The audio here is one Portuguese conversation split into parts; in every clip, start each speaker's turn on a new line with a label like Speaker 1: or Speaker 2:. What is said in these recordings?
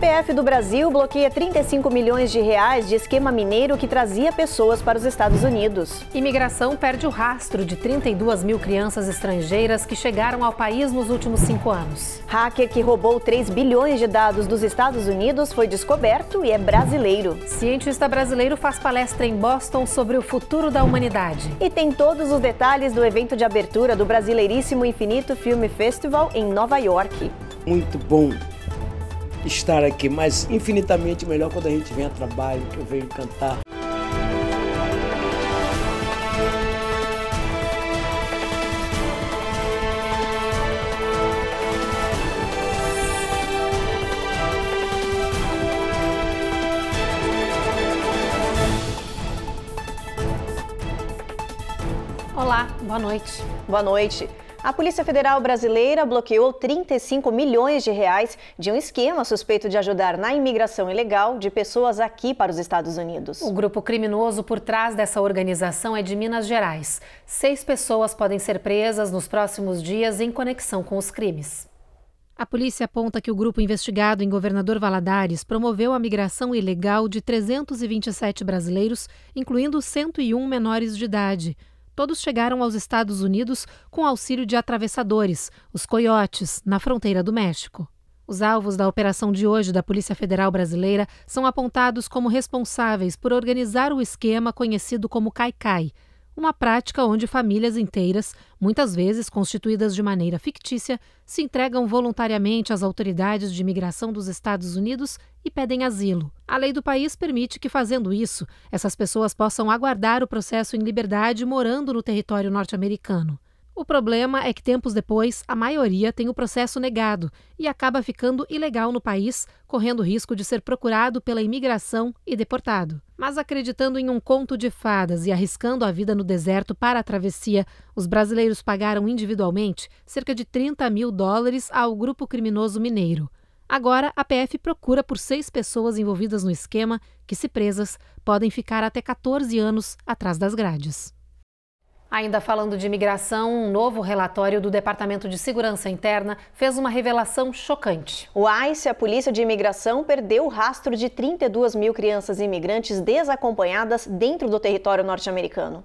Speaker 1: PF do Brasil bloqueia 35 milhões de reais de esquema mineiro que trazia pessoas para os Estados Unidos.
Speaker 2: Imigração perde o rastro de 32 mil crianças estrangeiras que chegaram ao país nos últimos 5 anos.
Speaker 1: Hacker que roubou 3 bilhões de dados dos Estados Unidos foi descoberto e é brasileiro.
Speaker 2: Cientista brasileiro faz palestra em Boston sobre o futuro da humanidade.
Speaker 1: E tem todos os detalhes do evento de abertura do Brasileiríssimo Infinito Film Festival em Nova York.
Speaker 3: Muito bom estar aqui, mas infinitamente melhor quando a gente vem a trabalho, que eu venho cantar.
Speaker 2: Olá, boa noite.
Speaker 1: Boa noite. A Polícia Federal Brasileira bloqueou 35 milhões de reais de um esquema suspeito de ajudar na imigração ilegal de pessoas aqui para os Estados Unidos.
Speaker 2: O grupo criminoso por trás dessa organização é de Minas Gerais. 6 pessoas podem ser presas nos próximos dias em conexão com os crimes. A polícia aponta que o grupo investigado em Governador Valadares promoveu a migração ilegal de 327 brasileiros, incluindo 101 menores de idade. Todos chegaram aos Estados Unidos com auxílio de atravessadores, os coiotes, na fronteira do México. Os alvos da operação de hoje da Polícia Federal Brasileira são apontados como responsáveis por organizar o esquema conhecido como Caicai, uma prática onde famílias inteiras, muitas vezes constituídas de maneira fictícia, se entregam voluntariamente às autoridades de imigração dos Estados Unidos e pedem asilo. A lei do país permite que, fazendo isso, essas pessoas possam aguardar o processo em liberdade morando no território norte-americano. O problema é que, tempos depois, a maioria tem o processo negado e acaba ficando ilegal no país, correndo o risco de ser procurado pela imigração e deportado. Mas acreditando em um conto de fadas e arriscando a vida no deserto para a travessia, os brasileiros pagaram individualmente cerca de $30 mil ao grupo criminoso mineiro. Agora, a PF procura por 6 pessoas envolvidas no esquema que, se presas, podem ficar até 14 anos atrás das grades. Ainda falando de imigração, um novo relatório do Departamento de Segurança Interna fez uma revelação chocante.
Speaker 1: O ICE, a Polícia de Imigração, perdeu o rastro de 32 mil crianças imigrantes desacompanhadas dentro do território norte-americano.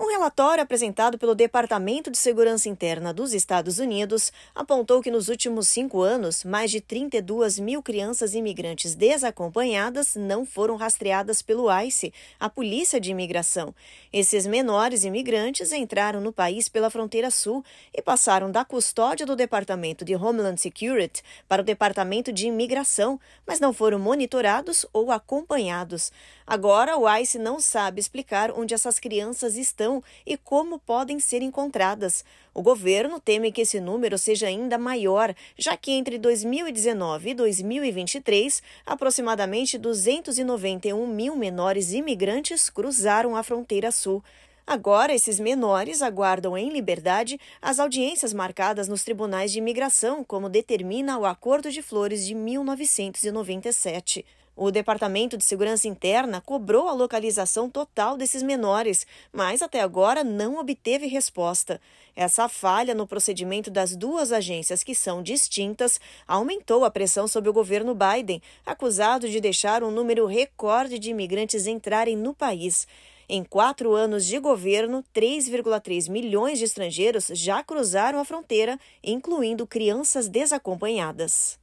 Speaker 1: Um relatório apresentado pelo Departamento de Segurança Interna dos Estados Unidos apontou que nos últimos 5 anos, mais de 32 mil crianças imigrantes desacompanhadas não foram rastreadas pelo ICE, a Polícia de Imigração. Esses menores imigrantes entraram no país pela fronteira sul e passaram da custódia do Departamento de Homeland Security para o Departamento de Imigração, mas não foram monitorados ou acompanhados. Agora, o ICE não sabe explicar onde essas crianças estão e como podem ser encontradas. O governo teme que esse número seja ainda maior, já que entre 2019 e 2023, aproximadamente 291 mil menores imigrantes cruzaram a fronteira sul. Agora, esses menores aguardam em liberdade as audiências marcadas nos tribunais de imigração, como determina o Acordo de Flores de 1997. O Departamento de Segurança Interna cobrou a localização total desses menores, mas até agora não obteve resposta. Essa falha no procedimento das 2 agências, que são distintas, aumentou a pressão sobre o governo Biden, acusado de deixar um número recorde de imigrantes entrarem no país. Em 4 anos de governo, 3,3 milhões de estrangeiros já cruzaram a fronteira, incluindo crianças desacompanhadas.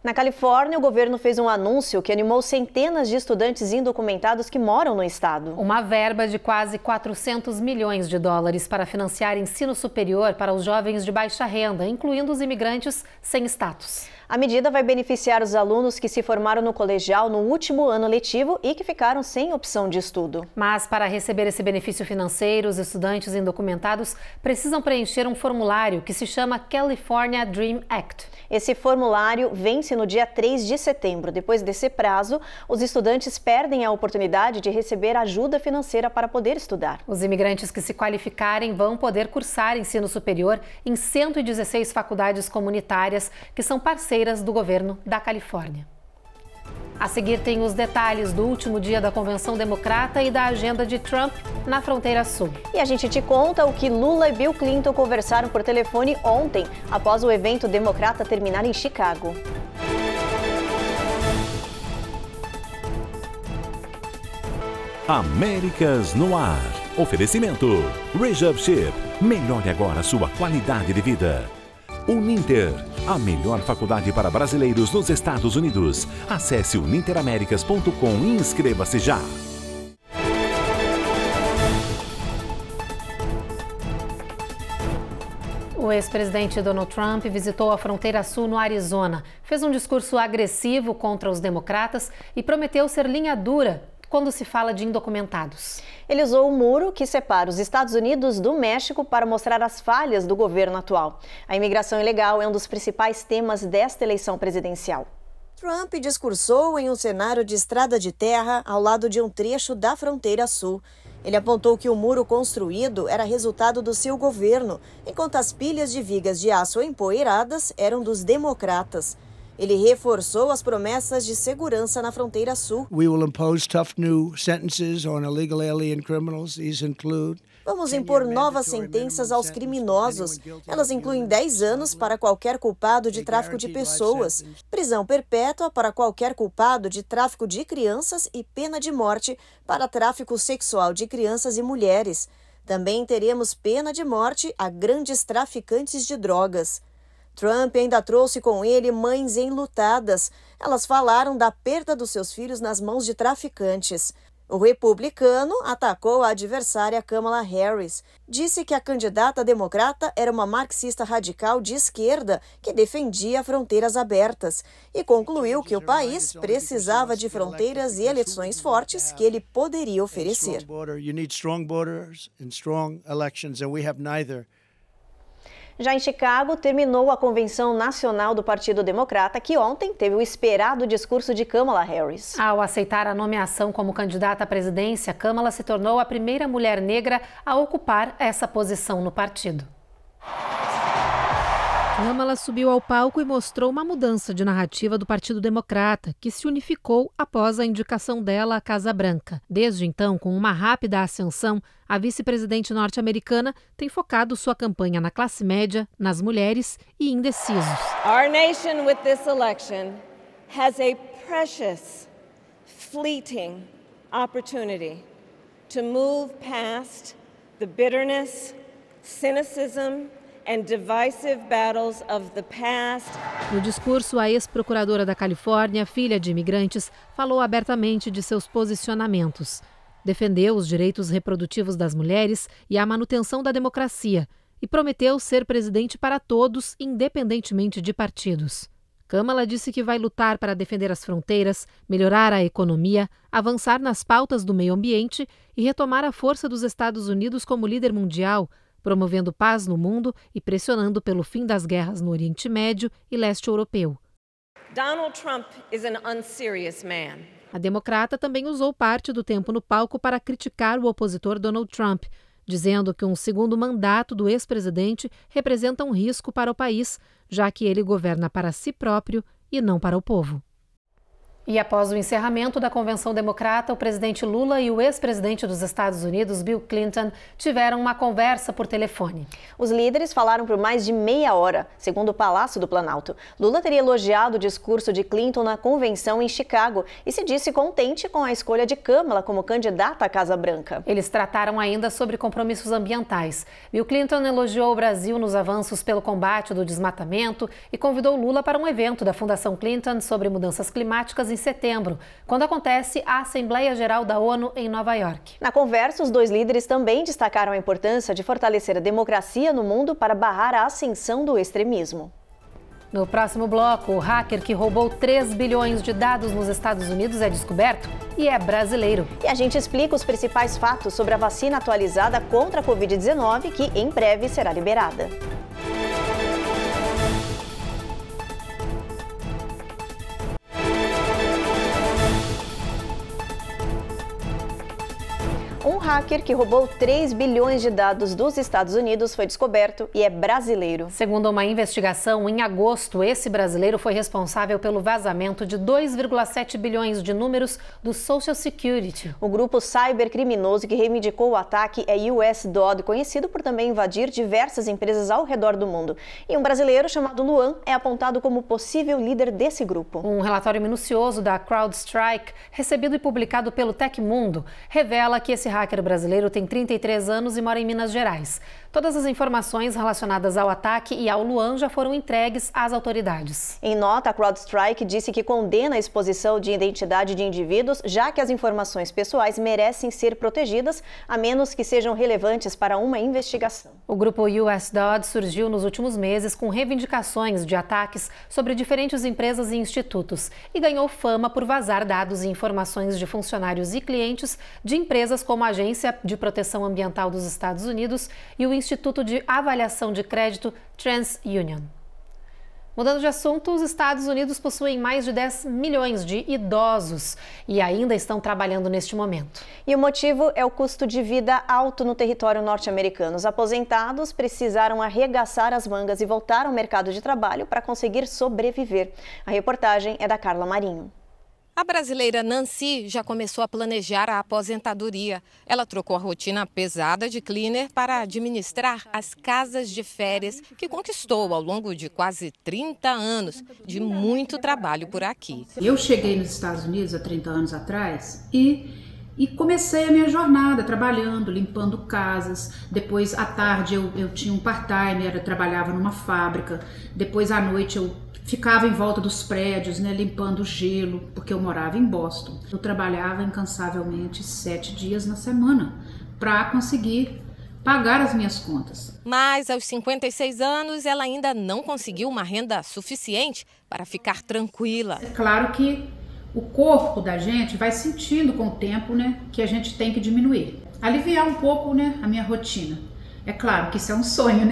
Speaker 1: Na Califórnia, o governo fez um anúncio que animou centenas de estudantes indocumentados que moram no estado.
Speaker 2: Uma verba de quase $400 milhões para financiar ensino superior para os jovens de baixa renda, incluindo os imigrantes sem status.
Speaker 1: A medida vai beneficiar os alunos que se formaram no colegial no último ano letivo e que ficaram sem opção de estudo.
Speaker 2: Mas para receber esse benefício financeiro, os estudantes indocumentados precisam preencher um formulário que se chama California Dream Act.
Speaker 1: Esse formulário vence no dia 3 de setembro. Depois desse prazo, os estudantes perdem a oportunidade de receber ajuda financeira para poder estudar.
Speaker 2: Os imigrantes que se qualificarem vão poder cursar ensino superior em 116 faculdades comunitárias que são parceiras do governo da Califórnia. A seguir tem os detalhes do último dia da Convenção Democrata e da agenda de Trump na fronteira sul.
Speaker 1: E a gente te conta o que Lula e Bill Clinton conversaram por telefone ontem, após o evento democrata terminar em Chicago.
Speaker 4: Américas no Ar. Oferecimento Rejab Ship. Melhore agora a sua qualidade de vida. Uninter, a melhor faculdade para brasileiros nos Estados Unidos. Acesse uninteramericas.com e inscreva-se já.
Speaker 2: O ex-presidente Donald Trump visitou a fronteira sul no Arizona, fez um discurso agressivo contra os democratas e prometeu ser linha dura quando se fala de indocumentados.
Speaker 1: Ele usou o muro que separa os Estados Unidos do México para mostrar as falhas do governo atual. A imigração ilegal é um dos principais temas desta eleição presidencial. Trump discursou em um cenário de estrada de terra ao lado de um trecho da fronteira sul. Ele apontou que o muro construído era resultado do seu governo, enquanto as pilhas de vigas de aço empoeiradas eram dos democratas. Ele reforçou as promessas de segurança na fronteira sul.
Speaker 5: We will impose tough new sentences on illegal alien criminals. These include
Speaker 1: Vamos impor novas sentenças aos criminosos. Elas incluem 10 anos para qualquer culpado de tráfico de pessoas, prisão perpétua para qualquer culpado de tráfico de crianças e pena de morte para tráfico sexual de crianças e mulheres. Também teremos pena de morte a grandes traficantes de drogas. Trump ainda trouxe com ele mães enlutadas. Elas falaram da perda dos seus filhos nas mãos de traficantes. O republicano atacou a adversária Kamala Harris. Disse que a candidata democrata era uma marxista radical de esquerda que defendia fronteiras abertas e concluiu que o país precisava de fronteiras e eleições fortes que ele poderia oferecer. Já em Chicago, terminou a Convenção Nacional do Partido Democrata, que ontem teve o esperado discurso de Kamala Harris.
Speaker 2: Ao aceitar a nomeação como candidata à presidência, Kamala se tornou a primeira mulher negra a ocupar essa posição no partido. Kamala subiu ao palco e mostrou uma mudança de narrativa do Partido Democrata, que se unificou após a indicação dela à Casa Branca. Desde então, com uma rápida ascensão, a vice-presidente norte-americana tem focado sua campanha na classe média, nas mulheres e indecisos.
Speaker 6: Our nation with this election has a precious, fleeting opportunity to move past the bitterness, cynicism, and divisive battles of the past.
Speaker 2: No discurso, a ex-procuradora da Califórnia, filha de imigrantes, falou abertamente de seus posicionamentos. Defendeu os direitos reprodutivos das mulheres e a manutenção da democracia e prometeu ser presidente para todos, independentemente de partidos. Kamala disse que vai lutar para defender as fronteiras, melhorar a economia, avançar nas pautas do meio ambiente e retomar a força dos Estados Unidos como líder mundial, promovendo paz no mundo e pressionando pelo fim das guerras no Oriente Médio e leste europeu.
Speaker 6: Donald Trump is an unserious man.
Speaker 2: A democrata também usou parte do tempo no palco para criticar o opositor Donald Trump, dizendo que um segundo mandato do ex-presidente representa um risco para o país, já que ele governa para si próprio e não para o povo. E após o encerramento da Convenção Democrata, o presidente Lula e o ex-presidente dos Estados Unidos, Bill Clinton, tiveram uma conversa por telefone.
Speaker 1: Os líderes falaram por mais de meia hora, segundo o Palácio do Planalto. Lula teria elogiado o discurso de Clinton na convenção em Chicago e se disse contente com a escolha de Kamala como candidata à Casa Branca.
Speaker 2: Eles trataram ainda sobre compromissos ambientais. Bill Clinton elogiou o Brasil nos avanços pelo combate do desmatamento e convidou Lula para um evento da Fundação Clinton sobre mudanças climáticas em setembro, quando acontece a Assembleia Geral da ONU em Nova York.
Speaker 1: Na conversa, os dois líderes também destacaram a importância de fortalecer a democracia no mundo para barrar a ascensão do extremismo.
Speaker 2: No próximo bloco, o hacker que roubou 3 bilhões de dados nos Estados Unidos é descoberto e é brasileiro.
Speaker 1: E a gente explica os principais fatos sobre a vacina atualizada contra a Covid-19, que em breve será liberada. Um hacker que roubou 3 bilhões de dados dos Estados Unidos foi descoberto e é brasileiro.
Speaker 2: Segundo uma investigação, em agosto, esse brasileiro foi responsável pelo vazamento de 2,7 bilhões de números do Social Security.
Speaker 1: O grupo cybercriminoso que reivindicou o ataque é US DOD, conhecido por também invadir diversas empresas ao redor do mundo. E um brasileiro chamado Luan é apontado como possível líder desse grupo.
Speaker 2: Um relatório minucioso da CrowdStrike, recebido e publicado pelo Tecmundo, revela que esse hacker brasileiro tem 33 anos e mora em Minas Gerais. Todas as informações relacionadas ao ataque e ao Luan já foram entregues às autoridades.
Speaker 1: Em nota, a CrowdStrike disse que condena a exposição de identidade de indivíduos, já que as informações pessoais merecem ser protegidas, a menos que sejam relevantes para uma investigação.
Speaker 2: O grupo US DOD surgiu nos últimos meses com reivindicações de ataques sobre diferentes empresas e institutos e ganhou fama por vazar dados e informações de funcionários e clientes de empresas como a Agência de Proteção Ambiental dos Estados Unidos e o Instituto de Avaliação de Crédito TransUnion. Mudando de assunto, os Estados Unidos possuem mais de 10 milhões de idosos e ainda estão trabalhando neste momento.
Speaker 1: E o motivo é o custo de vida alto no território norte-americano. Os aposentados precisaram arregaçar as mangas e voltar ao mercado de trabalho para conseguir sobreviver. A reportagem é da Carla Marinho.
Speaker 7: A brasileira Nancy já começou a planejar a aposentadoria. Ela trocou a rotina pesada de cleaner para administrar as casas de férias que conquistou ao longo de quase 30 anos de muito trabalho por aqui.
Speaker 8: Eu cheguei nos Estados Unidos há 30 anos atrás e comecei a minha jornada trabalhando, limpando casas. Depois, à tarde, eu tinha um part-time, trabalhava numa fábrica. Depois, à noite, eu ficava em volta dos prédios, limpando gelo, porque eu morava em Boston. Eu trabalhava incansavelmente 7 dias na semana para conseguir pagar as minhas contas.
Speaker 7: Mas aos 56 anos, ela ainda não conseguiu uma renda suficiente para ficar tranquila.
Speaker 8: É claro que o corpo da gente vai sentindo com o tempo, que a gente tem que diminuir. Aliviar um pouco, a minha rotina. É claro que isso é um sonho,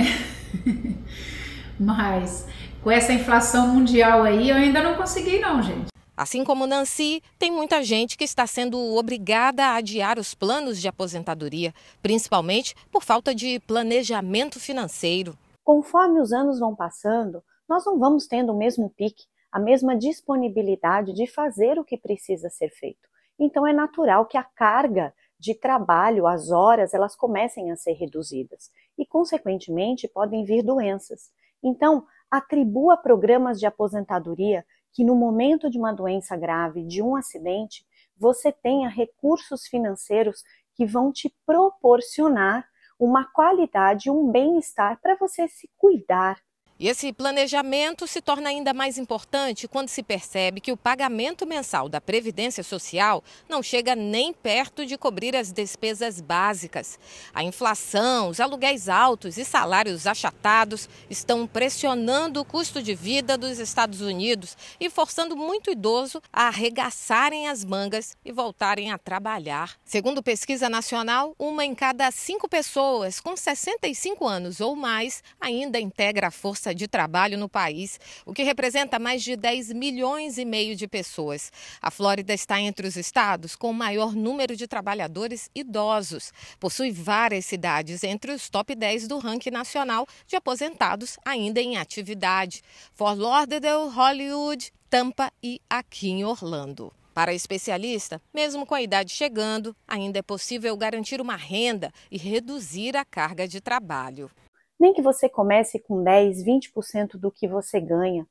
Speaker 8: Mas com essa inflação mundial aí, eu ainda não consegui não, gente.
Speaker 7: Assim como Nancy, tem muita gente que está sendo obrigada a adiar os planos de aposentadoria, principalmente por falta de planejamento financeiro.
Speaker 9: Conforme os anos vão passando, nós não vamos tendo o mesmo pique, a mesma disponibilidade de fazer o que precisa ser feito. Então é natural que a carga de trabalho, as horas, elas comecem a ser reduzidas e, consequentemente, podem vir doenças. Então, atribua programas de aposentadoria que no momento de uma doença grave, de um acidente, você tenha recursos financeiros que vão te proporcionar uma qualidade, um bem-estar para você se cuidar.
Speaker 7: E esse planejamento se torna ainda mais importante quando se percebe que o pagamento mensal da Previdência Social não chega nem perto de cobrir as despesas básicas. A inflação, os aluguéis altos e salários achatados estão pressionando o custo de vida dos Estados Unidos e forçando muito idoso a arregaçarem as mangas e voltarem a trabalhar. Segundo pesquisa nacional, 1 em cada 5 pessoas com 65 anos ou mais ainda integra a força de trabalho no país, o que representa mais de 10 milhões e meio de pessoas. A Flórida está entre os estados com o maior número de trabalhadores idosos. Possui várias cidades entre os top 10 do ranking nacional de aposentados ainda em atividade. Fort Lauderdale, Hollywood, Tampa e aqui em Orlando. Para a especialista, mesmo com a idade chegando, ainda é possível garantir uma renda e reduzir a carga de trabalho.
Speaker 9: Nem que você comece com 10, 20% do que você ganha,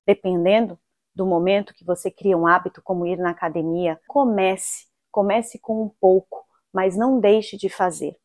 Speaker 9: dependendo do momento que você cria um hábito como ir na academia, comece com um pouco, mas não deixe de fazer.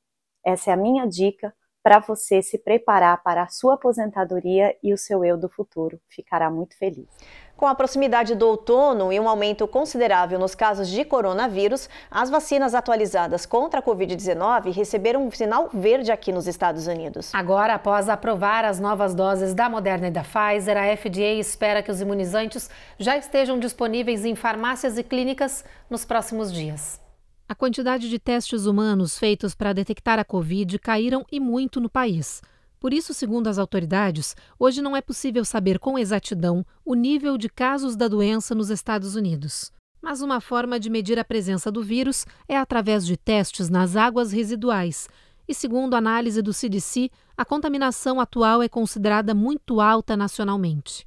Speaker 9: Essa é a minha dica para você se preparar para a sua aposentadoria e o seu eu do futuro. Ficará muito feliz.
Speaker 1: Com a proximidade do outono e um aumento considerável nos casos de coronavírus, as vacinas atualizadas contra a Covid-19 receberam um sinal verde aqui nos Estados Unidos.
Speaker 2: Agora, após aprovar as novas doses da Moderna e da Pfizer, a FDA espera que os imunizantes já estejam disponíveis em farmácias e clínicas nos próximos dias. A quantidade de testes humanos feitos para detectar a Covid caíram e muito no país. Por isso, segundo as autoridades, hoje não é possível saber com exatidão o nível de casos da doença nos Estados Unidos. Mas uma forma de medir a presença do vírus é através de testes nas águas residuais. E segundo a análise do CDC, a contaminação atual é considerada muito alta nacionalmente.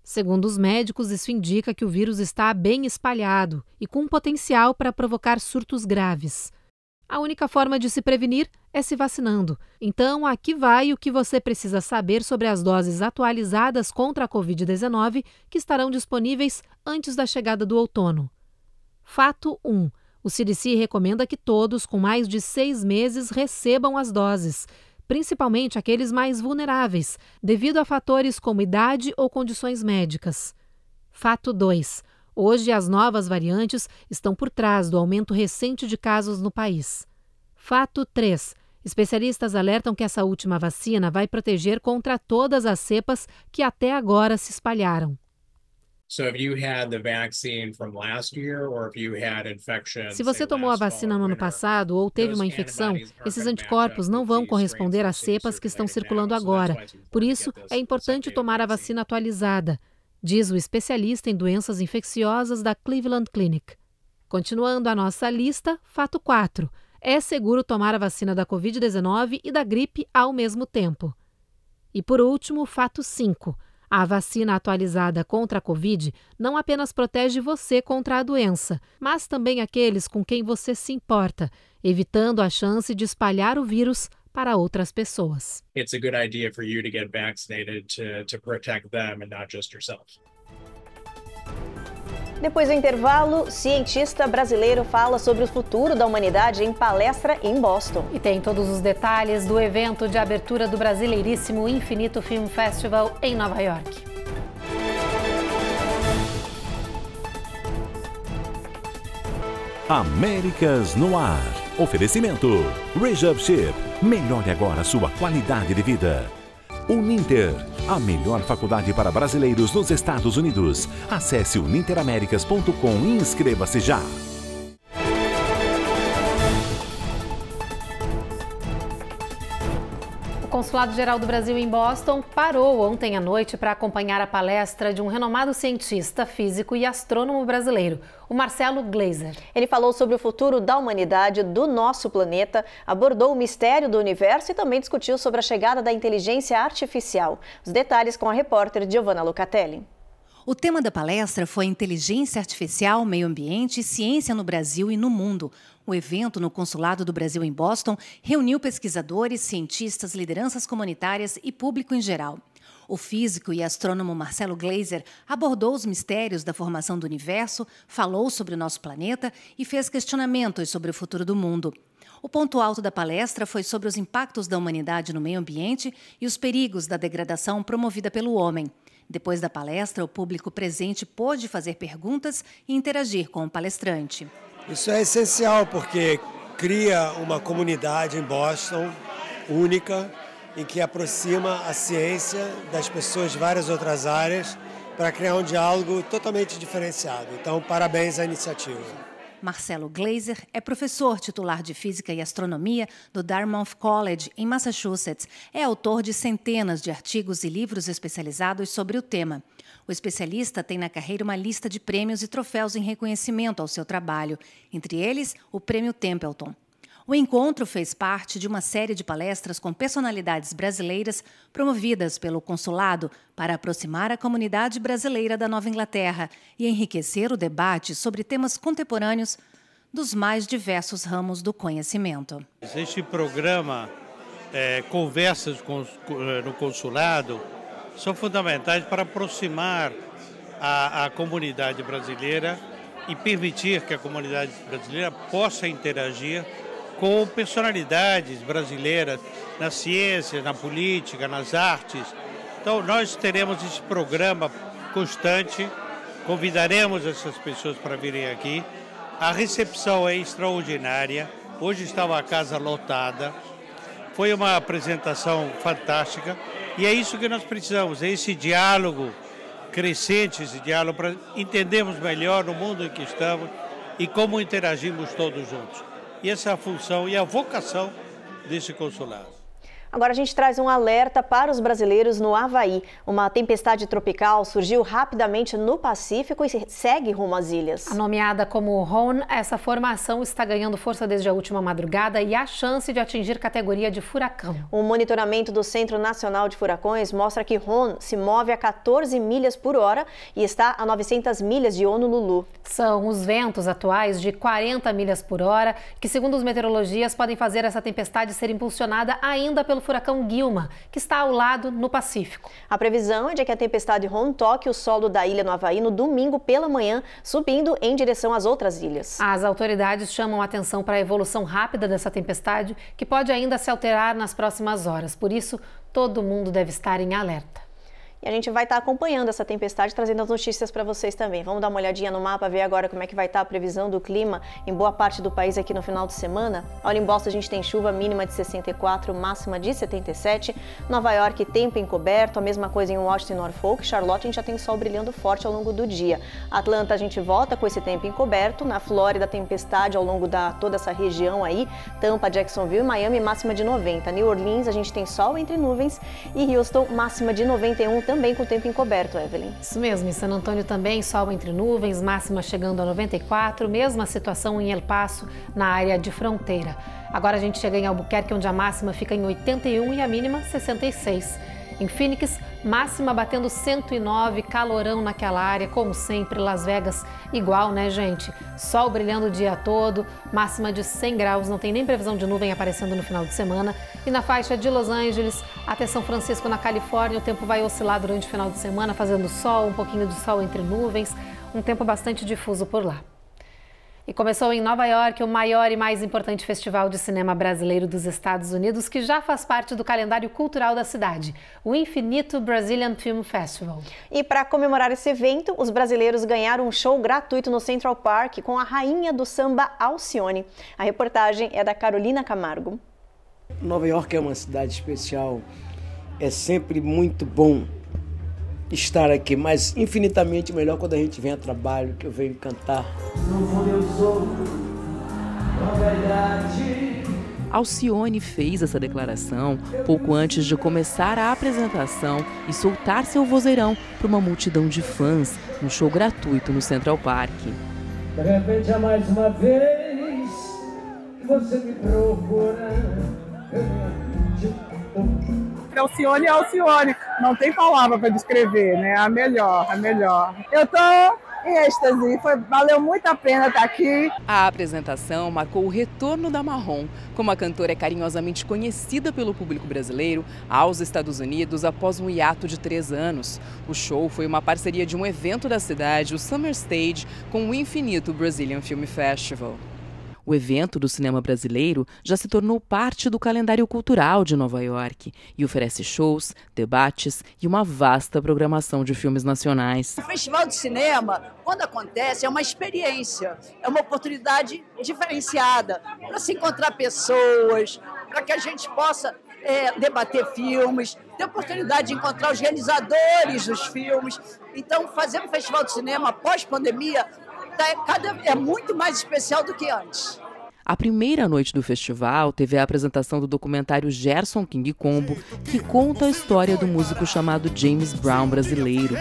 Speaker 2: Segundo os médicos, isso indica que o vírus está bem espalhado e com potencial para provocar surtos graves. A única forma de se prevenir é se vacinando. Então, aqui vai o que você precisa saber sobre as doses atualizadas contra a Covid-19 que estarão disponíveis antes da chegada do outono. Fato 1. O CDC recomenda que todos com mais de 6 meses recebam as doses, principalmente aqueles mais vulneráveis, devido a fatores como idade ou condições médicas. Fato 2. Hoje, as novas variantes estão por trás do aumento recente de casos no país. Fato 3. Especialistas alertam que essa última vacina vai proteger contra todas as cepas que até agora se espalharam. Se você tomou a vacina no ano passado ou teve uma infecção, esses anticorpos não vão corresponder às cepas que estão circulando agora. Por isso, é importante tomar a vacina atualizada, diz o especialista em doenças infecciosas da Cleveland Clinic. Continuando a nossa lista, fato 4. É seguro tomar a vacina da Covid-19 e da gripe ao mesmo tempo. E por último, fato 5. A vacina atualizada contra a Covid não apenas protege você contra a doença, mas também aqueles com quem você se importa, evitando a chance de espalhar o vírus para outras pessoas.
Speaker 10: It's a good idea for you to get vaccinated to protect them and not just yourself.
Speaker 1: Depois do intervalo, cientista brasileiro fala sobre o futuro da humanidade em palestra em Boston.
Speaker 2: E tem todos os detalhes do evento de abertura do brasileiríssimo Infinito Film Festival em Nova York.
Speaker 4: Américas no Ar. Oferecimento. Rejab Ship. Melhore agora sua qualidade de vida. Uninter, a melhor faculdade para brasileiros nos Estados Unidos. Acesse uninteraméricas.com e inscreva-se já.
Speaker 2: O Consulado-Geral do Brasil em Boston parou ontem à noite para acompanhar a palestra de um renomado cientista, físico e astrônomo brasileiro, o Marcelo Gleiser.
Speaker 1: Ele falou sobre o futuro da humanidade, do nosso planeta, abordou o mistério do universo e também discutiu sobre a chegada da inteligência artificial. Os detalhes com a repórter Giovanna Lucatelli.
Speaker 11: O tema da palestra foi Inteligência Artificial, Meio Ambiente e Ciência no Brasil e no Mundo. O evento no Consulado do Brasil em Boston reuniu pesquisadores, cientistas, lideranças comunitárias e público em geral. O físico e astrônomo Marcelo Gleiser abordou os mistérios da formação do universo, falou sobre o nosso planeta e fez questionamentos sobre o futuro do mundo. O ponto alto da palestra foi sobre os impactos da humanidade no meio ambiente e os perigos da degradação promovida pelo homem. Depois da palestra, o público presente pôde fazer perguntas e interagir com o palestrante.
Speaker 12: Isso é essencial porque cria uma comunidade em Boston única, em que aproxima a ciência das pessoas de várias outras áreas para criar um diálogo totalmente diferenciado. Então, parabéns à iniciativa.
Speaker 11: Marcelo Gleiser é professor titular de Física e Astronomia do Dartmouth College, em Massachusetts. É autor de centenas de artigos e livros especializados sobre o tema. O especialista tem na carreira uma lista de prêmios e troféus em reconhecimento ao seu trabalho, entre eles o Prêmio Templeton. O encontro fez parte de uma série de palestras com personalidades brasileiras promovidas pelo Consulado para aproximar a comunidade brasileira da Nova Inglaterra e enriquecer o debate sobre temas contemporâneos dos mais diversos ramos do conhecimento.
Speaker 13: Este programa, Conversas no Consulado, são fundamentais para aproximar a comunidade brasileira e permitir que a comunidade brasileira possa interagir com personalidades brasileiras na ciência, na política, nas artes. Então, nós teremos esse programa constante, convidaremos essas pessoas para virem aqui. A recepção é extraordinária, hoje estava a casa lotada, foi uma apresentação fantástica e é isso que nós precisamos, é esse diálogo crescente, esse diálogo para entendermos melhor o mundo em que estamos e como interagimos todos juntos. E essa é a função e a vocação desse consulado.
Speaker 1: Agora a gente traz um alerta para os brasileiros no Havaí. Uma tempestade tropical surgiu rapidamente no Pacífico e segue rumo às ilhas.
Speaker 2: Nomeada como Ron, essa formação está ganhando força desde a última madrugada e há chance de atingir categoria de furacão.
Speaker 1: O monitoramento do Centro Nacional de Furacões mostra que Ron se move a 14 milhas por hora e está a 900 milhas de Honolulu.
Speaker 2: São os ventos atuais de 40 milhas por hora que, segundo os meteorologistas, podem fazer essa tempestade ser impulsionada ainda pelo furacão Gilma, que está ao lado no Pacífico.
Speaker 1: A previsão é de que a tempestade Ron toque o solo da ilha no Havaí no domingo pela manhã, subindo em direção às outras ilhas.
Speaker 2: As autoridades chamam a atenção para a evolução rápida dessa tempestade, que pode ainda se alterar nas próximas horas. Por isso, todo mundo deve estar em alerta.
Speaker 1: E a gente vai estar acompanhando essa tempestade, trazendo as notícias para vocês também. Vamos dar uma olhadinha no mapa, ver agora como é que vai estar a previsão do clima em boa parte do país aqui no final de semana. Olha, em Boston a gente tem chuva mínima de 64, máxima de 77. Nova York, tempo encoberto, a mesma coisa em Washington e Norfolk. Charlotte, a gente já tem sol brilhando forte ao longo do dia. Atlanta, a gente volta com esse tempo encoberto. Na Flórida, tempestade ao longo da toda essa região aí. Tampa, Jacksonville e Miami, máxima de 90. New Orleans, a gente tem sol entre nuvens. E Houston, máxima de 91. Também com o tempo encoberto, Evelyn.
Speaker 2: Isso mesmo, em San Antônio também, sol entre nuvens, máxima chegando a 94, mesma situação em El Paso, na área de fronteira. Agora a gente chega em Albuquerque, onde a máxima fica em 81 e a mínima 66. Em Phoenix, máxima batendo 109, calorão naquela área, como sempre. Las Vegas, igual, né, gente? Sol brilhando o dia todo, máxima de 100 graus, não tem nem previsão de nuvem aparecendo no final de semana. E na faixa de Los Angeles até São Francisco, na Califórnia, o tempo vai oscilar durante o final de semana, fazendo sol, um pouquinho de sol entre nuvens, um tempo bastante difuso por lá. E começou em Nova York o maior e mais importante festival de cinema brasileiro dos Estados Unidos, que já faz parte do calendário cultural da cidade, o Infinito Brazilian Film Festival.
Speaker 1: E para comemorar esse evento, os brasileiros ganharam um show gratuito no Central Park com a rainha do samba, Alcione. A reportagem é da Carolina Camargo.
Speaker 3: Nova York é uma cidade especial, é sempre muito bom estar aqui, mas infinitamente melhor quando a gente vem a trabalho, que eu venho cantar.
Speaker 14: Alcione fez essa declaração pouco antes de começar a apresentação e soltar seu vozeirão para uma multidão de fãs no show gratuito no Central Park.
Speaker 15: De repente é mais uma vez que você me procura.
Speaker 16: Alcione é Alcione, não tem palavra para descrever, né? A melhor. Eu tô em êxtase, valeu muito a pena estar aqui.
Speaker 14: A apresentação marcou o retorno da Marrom, como a cantora é carinhosamente conhecida pelo público brasileiro, aos Estados Unidos após um hiato de 3 anos. O show foi uma parceria de um evento da cidade, o Summer Stage, com o Infinito Brazilian Film Festival. O evento do cinema brasileiro já se tornou parte do calendário cultural de Nova York e oferece shows, debates e uma vasta programação de filmes nacionais.
Speaker 17: O Festival de Cinema, quando acontece, é uma experiência, é uma oportunidade diferenciada para se encontrar pessoas, para que a gente possa debater filmes, ter oportunidade de encontrar os realizadores dos filmes. Então, fazer um Festival de Cinema pós-pandemia é muito mais especial do que antes.
Speaker 14: A primeira noite do festival teve a apresentação do documentário Gerson King Combo, que conta a história do músico chamado James Brown brasileiro.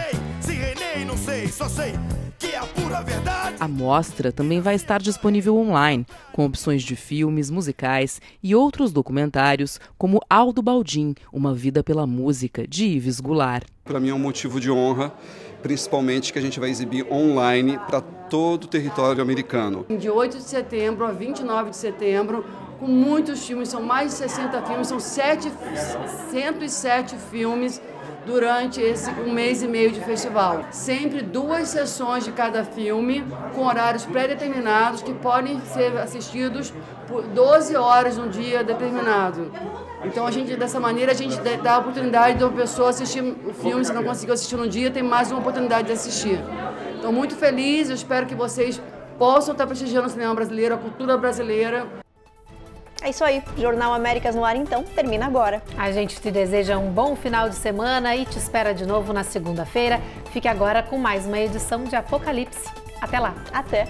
Speaker 14: A mostra também vai estar disponível online, com opções de filmes, musicais e outros documentários, como Aldo Baldin, Uma Vida pela Música, de Ives Goulart.
Speaker 18: Para mim é um motivo de honra, principalmente que a gente vai exibir online para todo o território americano.
Speaker 19: De 8 de setembro a 29 de setembro, com muitos filmes, são mais de 60 filmes, são 107 filmes durante esse 1 mês e meio de festival. Sempre 2 sessões de cada filme, com horários pré-determinados, que podem ser assistidos por 12 horas num dia determinado. Então, dessa maneira, a gente dá a oportunidade de uma pessoa assistir o filme, se não conseguiu assistir num dia, tem mais uma oportunidade de assistir. Estou muito feliz, eu espero que vocês possam estar prestigiando o cinema brasileiro, a cultura brasileira.
Speaker 1: É isso aí, Jornal Américas no ar então, termina agora.
Speaker 2: A gente te deseja um bom final de semana e te espera de novo na segunda-feira. Fique agora com mais uma edição de Apocalipse. Até lá.
Speaker 1: Até.